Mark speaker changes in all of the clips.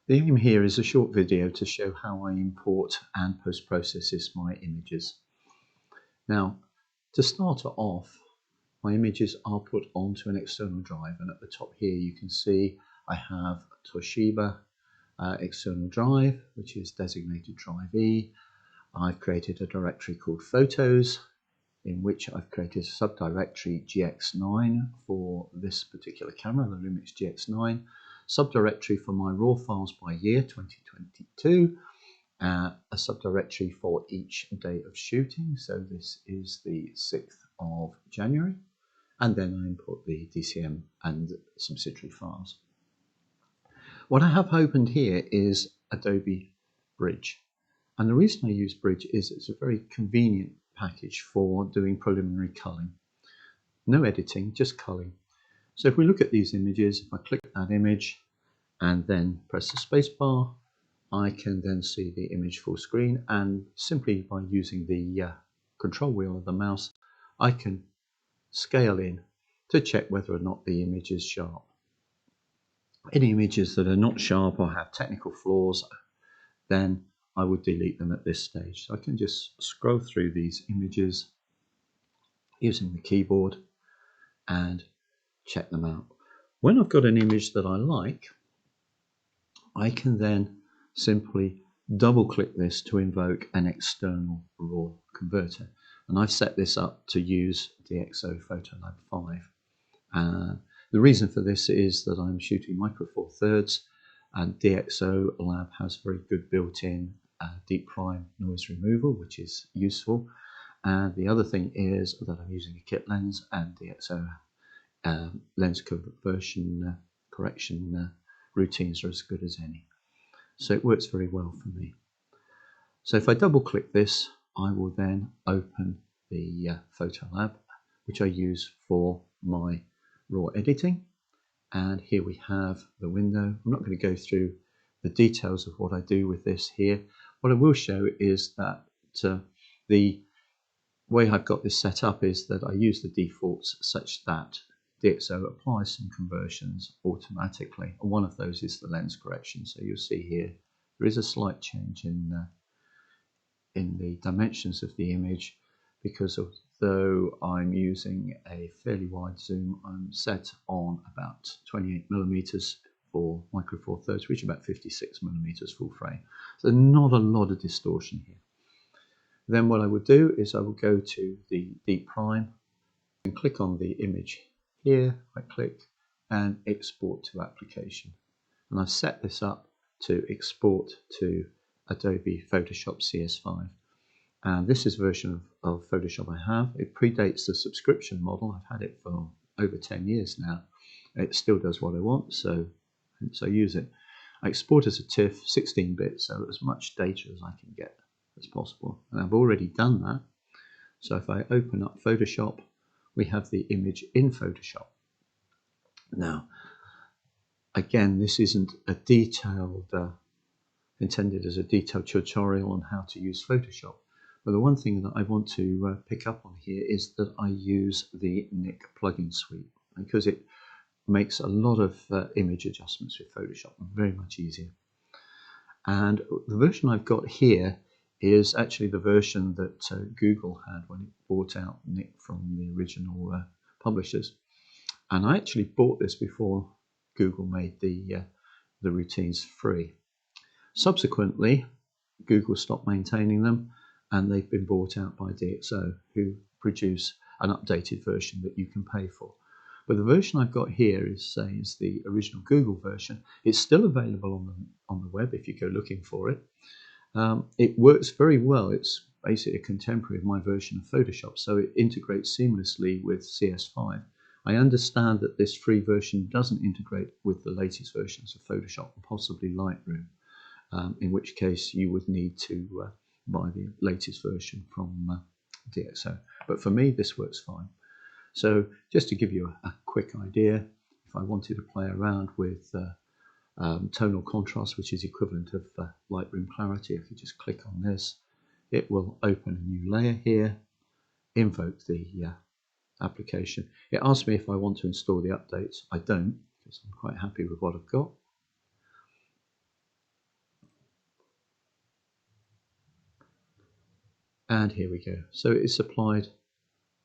Speaker 1: The aim here is a short video to show how I import and post-process my images. Now, to start off, my images are put onto an external drive, and at the top here you can see I have a Toshiba external drive, which is designated drive E. I've created a directory called Photos, in which I've created a subdirectory GX9 for this particular camera, the Lumix GX9, subdirectory for my raw files by year 2022, a subdirectory for each day of shooting, so this is the 6th of January, and then I import the DCM and subsidiary files. What I have opened here is Adobe Bridge, and the reason I use Bridge is it's a very convenient package for doing preliminary culling. No editing, just culling. So if we look at these images, if I click that image and then press the space bar, I can then see the image full screen, and simply by using the control wheel of the mouse, I can scale in to check whether or not the image is sharp. Any images that are not sharp or have technical flaws, then I would delete them at this stage. So I can just scroll through these images using the keyboard and check them out. When I've got an image that I like, I can then simply double click this to invoke an external RAW converter. And I've set this up to use DXO Photolab 5. The reason for this is that I'm shooting micro four thirds, and DXO Lab has very good built-in deep prime noise removal, which is useful. And the other thing is that I'm using a kit lens, and DXO lens conversion correction routines are as good as any. So it works very well for me. So if I double click this, I will then open the Photolab, which I use for my raw editing. And here we have the window. I'm not going to go through the details of what I do with this here. What I will show is that the way I've got this set up is that I use the defaults such that DXO applies some conversions automatically, and one of those is the lens correction. So you'll see here there is a slight change in the dimensions of the image, because although I'm using a fairly wide zoom, I'm set on about 28mm for micro four thirds, which is about 56mm full frame. So not a lot of distortion here. Then what I would do is I will go to the deep prime and click on the image here. I click and export to application, and I've set this up to export to Adobe Photoshop CS5. And this is a version of Photoshop I have. It predates the subscription model. I've had it for over 10 years now. It still does what I want, so use it. I export as a TIFF 16-bit, so as much data as I can get as possible. And I've already done that. So if I open up Photoshop, we have the image in Photoshop. Now, again, this isn't a detailed, intended as a detailed tutorial on how to use Photoshop. But the one thing that I want to pick up on here is that I use the Nik Plugin suite, because it makes a lot of image adjustments with Photoshop very much easier. And the version I've got here is actually the version that Google had when it bought out Nik from the original publishers. And I actually bought this before Google made the routines free. Subsequently, Google stopped maintaining them, and they've been bought out by DXO, who produce an updated version that you can pay for. But the version I've got here is the original Google version. It's still available on the web if you go looking for it. It works very well. It's basically a contemporary of my version of Photoshop, so it integrates seamlessly with CS5. I understand that this free version doesn't integrate with the latest versions of Photoshop, and possibly Lightroom, in which case you would need to buy the latest version from DXO. But for me, this works fine. So just to give you a quick idea, if I wanted to play around with tonal contrast, which is equivalent of Lightroom clarity, if you just click on this, it will open a new layer here, invoke the application. It asks me if I want to install the updates. I don't, because I'm quite happy with what I've got. And here we go. So it's applied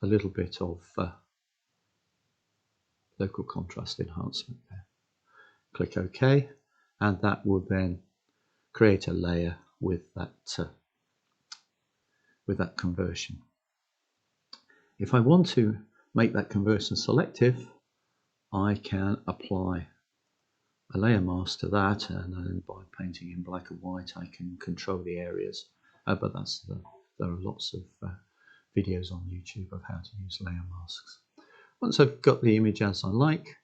Speaker 1: a little bit of local contrast enhancement there. Click OK, and that will then create a layer with that conversion. If I want to make that conversion selective, I can apply a layer mask to that, and then by painting in black and white I can control the areas. But there are lots of videos on YouTube of how to use layer masks. Once I've got the image as I like,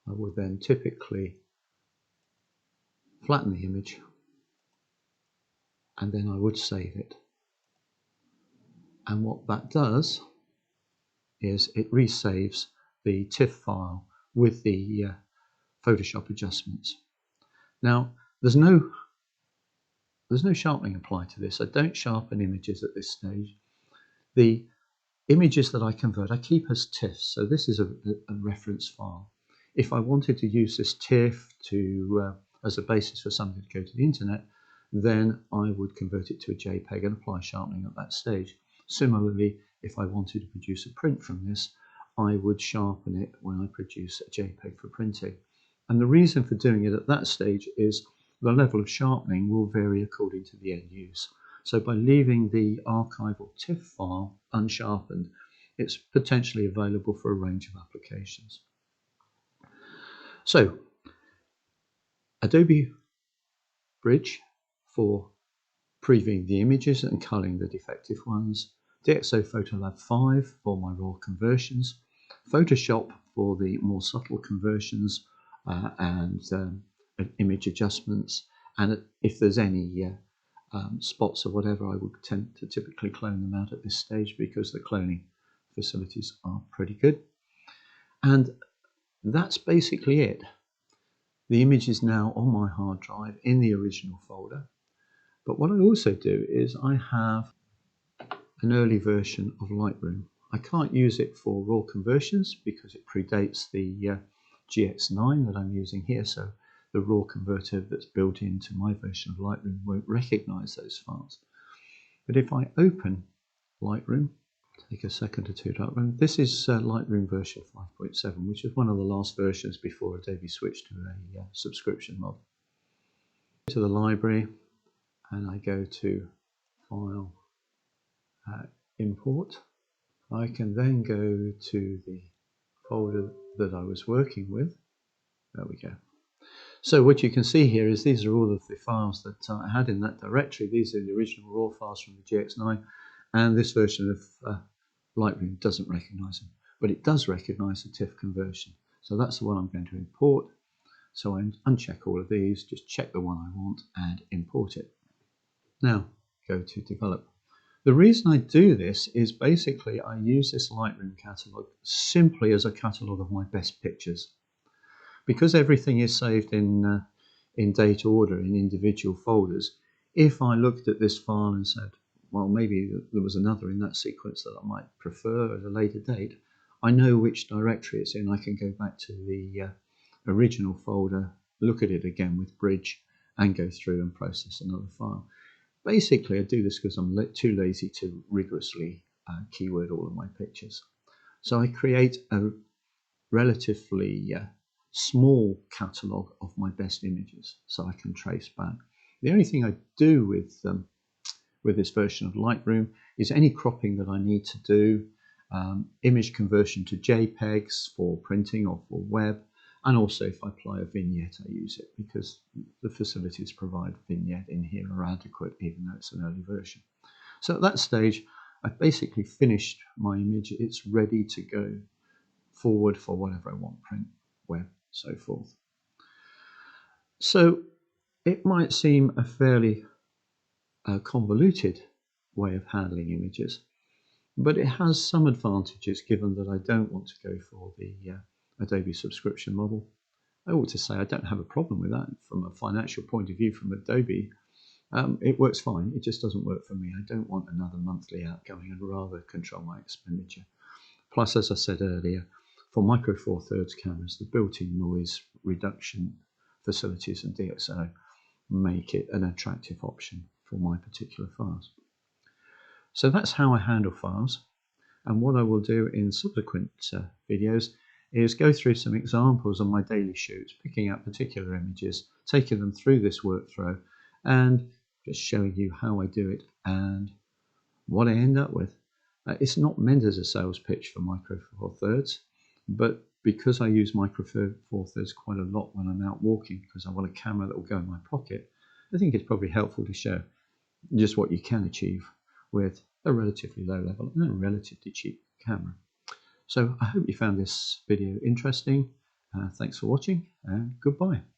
Speaker 1: I will then typically flatten the image, and then I would save it. And what that does is it resaves the TIFF file with the Photoshop adjustments. Now, there's no sharpening applied to this. I don't sharpen images at this stage. The images that I convert, I keep as TIFFs. So this is a reference file. If I wanted to use this TIFF as a basis for somebody to go to the internet, then I would convert it to a JPEG and apply sharpening at that stage. Similarly, if I wanted to produce a print from this, I would sharpen it when I produce a JPEG for printing. And the reason for doing it at that stage is the level of sharpening will vary according to the end use. So by leaving the archival TIFF file unsharpened, it's potentially available for a range of applications. So, Adobe Bridge for previewing the images and culling the defective ones, DXO Photolab 5 for my raw conversions, Photoshop for the more subtle conversions and image adjustments, and if there's any spots or whatever, I would tend to typically clone them out at this stage because the cloning facilities are pretty good. And that's basically it. The image is now on my hard drive in the original folder. But what I also do is I have an early version of Lightroom. I can't use it for raw conversions because it predates the GX9 that I'm using here, so the raw converter that's built into my version of Lightroom won't recognize those files. But if I open Lightroom, take a second or two to open, this is Lightroom version 5.7, which is one of the last versions before Adobe switched to a subscription model. To the library, and I go to File, Import. I can then go to the folder that I was working with. There we go. So what you can see here is these are all of the files that I had in that directory. These are the original raw files from the GX9, and this version of Lightroom doesn't recognize them, but it does recognize the TIFF conversion. So that's the one I'm going to import. So I uncheck all of these, just check the one I want and import it. Now go to develop. The reason I do this is basically I use this Lightroom catalog simply as a catalog of my best pictures. Because everything is saved in date order in individual folders, if I looked at this file and said, well, maybe there was another in that sequence that I might prefer at a later date, I know which directory it's in. I can go back to the original folder, look at it again with Bridge, and go through and process another file. Basically, I do this because I'm too lazy to rigorously keyword all of my pictures. So I create a relatively small catalogue of my best images so I can trace back. The only thing I do with this version of Lightroom is any cropping that I need to do, image conversion to JPEGs for printing or for web, and also if I apply a vignette I use it because the facilities provide vignette in here are adequate even though it's an early version. So at that stage I've basically finished my image. It's ready to go forward for whatever I want, print, web, so forth. So it might seem a fairly convoluted way of handling images, but it has some advantages given that I don't want to go for the Adobe subscription model. I ought to say I don't have a problem with that from a financial point of view from Adobe. It works fine, it just doesn't work for me. I don't want another monthly outgoing and rather control my expenditure. Plus, as I said earlier, for Micro Four Thirds cameras, the built-in noise reduction facilities and DXO make it an attractive option for my particular files. So that's how I handle files. And what I will do in subsequent videos is go through some examples on my daily shoots, picking up particular images, taking them through this workflow, and just showing you how I do it and what I end up with. It's not meant as a sales pitch for Micro Four Thirds, but because I use Micro Four Thirds quite a lot when I'm out walking, because I want a camera that will go in my pocket, I think it's probably helpful to show just what you can achieve with a relatively low level and a relatively cheap camera. So I hope you found this video interesting. Thanks for watching and goodbye.